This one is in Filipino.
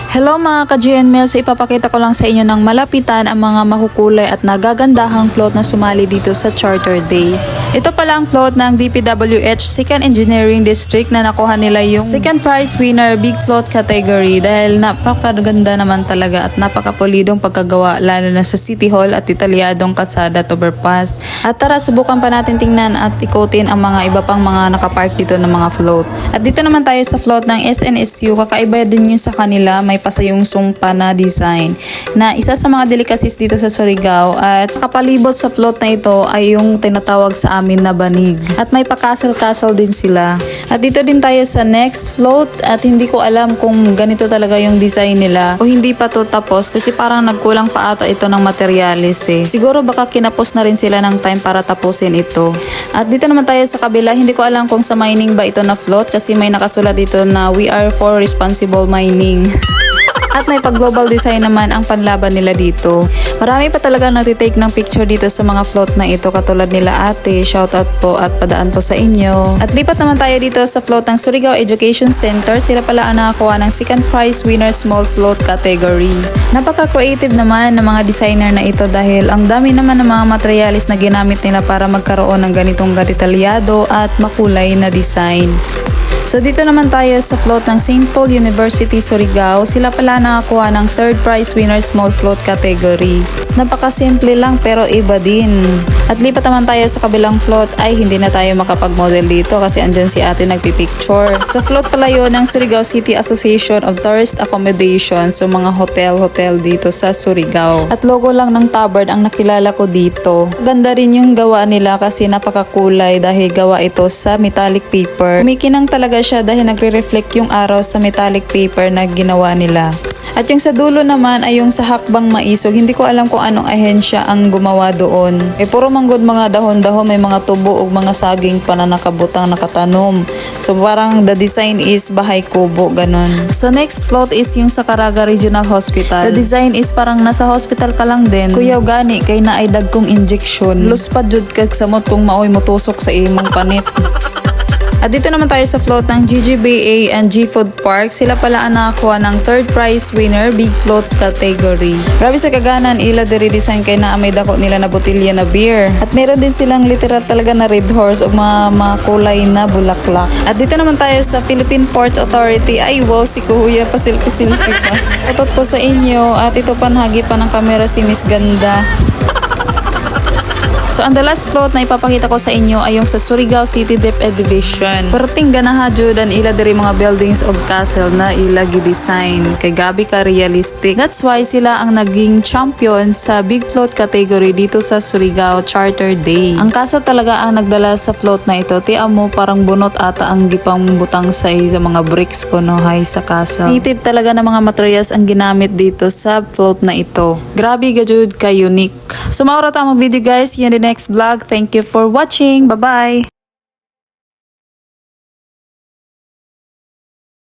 Hello mga ka-GNML, so ipapakita ko lang sa inyo ng malapitan ang mga makukulay at nagagandahang float na sumali dito sa Charter Day. Ito pala ang float ng DPWH 2nd Engineering District na nakuha nila yung second prize winner Big Float category dahil napakaganda naman talaga at napakapulidong pagkagawa lalo na sa City Hall at detalyadong kalsada at overpass. At tara, subukan pa natin tingnan at ikutin ang mga iba pang mga nakapark dito ng mga float. At dito naman tayo sa float ng SNSU, kakaiba din yun sa kanila, may pasayungsong pa na design na isa sa mga delicacies dito sa Surigao at kapalibot sa float na ito ay yung tinatawag sa amin na banig at may pa-castle-castle din sila. At dito din tayo sa next float at hindi ko alam kung ganito talaga yung design nila o hindi pa to tapos kasi parang nagkulang pa ata ito ng materialis siguro baka kinapos na rin sila ng time para tapusin ito. At dito naman tayo sa kabila, hindi ko alam kung sa mining ba ito na float kasi may nakasulat dito na we are for responsible mining. At may pag-global design naman ang panlaban nila dito. Marami pa talaga nagtitake ng picture dito sa mga float na ito katulad nila ate. Shoutout po at padaan po sa inyo. At lipat naman tayo dito sa float ng Surigao Education Center. Sila pala ang nakakuha ng second prize winner small float category. Napaka-creative naman ng mga designer na ito dahil ang dami naman ng mga materialis na ginamit nila para magkaroon ng ganitong detalyado at makulay na design. So dito naman tayo sa float ng St. Paul University Surigao. Sila pala nakakuha ng third prize winner small float category. Napakasimple lang pero iba din. At lipat naman tayo sa kabilang float ay hindi na tayo makapag-model dito kasi andyan si ate nagpipicture. So float pala yun ng Surigao City Association of Tourist Accommodation. So mga hotel dito sa Surigao. At logo lang ng Tabard ang nakilala ko dito. Ganda rin yung gawa nila kasi napakakulay dahil gawa ito sa metallic paper. Kumikinang talaga siya dahil nagre-reflect yung araw sa metallic paper na ginawa nila. At yung sa dulo naman ay yung sa Hakbang Maisog. Hindi ko alam kung anong ahensya ang gumawa doon. Puro manggod mga dahon-dahon, may mga tubo o mga saging pa na nakabutang nakatanom. So parang the design is bahay kubo, ganun. So next float is yung sa Caraga Regional Hospital. The design is parang nasa hospital ka lang din. Kuyaw gani kay na ay dagkong injection. Luspad jud kag samot kung maoy motusok sa imong panit. At dito naman tayo sa float ng GGBA and G-Food Park. Sila pala ang nakakuha ng third prize winner, Big Float category. Grabe sa kaganan, ila dire-design kay na may dako nila na botilya na beer. At meron din silang literal talaga na red horse o mga kulay na bulaklak. At dito naman tayo sa Philippine Port Authority. Ay wow, si Kuya, pasilpi-silpi pa. Utot po sa inyo. At ito panhagi pa ng kamera si Miss Ganda. So, ang the last float na ipapakita ko sa inyo ay yung sa Surigao City DepEd Division. Perting ganaha jud an ila diri mga buildings of castle na ila gi-design. Kay grabe ka realistic. That's why sila ang naging champion sa Big Float category dito sa Surigao Charter Day. Ang castle talaga ang nagdala sa float na ito. Tiyan mo parang bunot ata ang gipang butang sa mga bricks ko no hay sa castle. Native talaga na mga materials ang ginamit dito sa float na ito. Grabe ga jud ka unique. So maura ta mo video guys. Yan din next vlog. Thank you for watching. Bye-bye!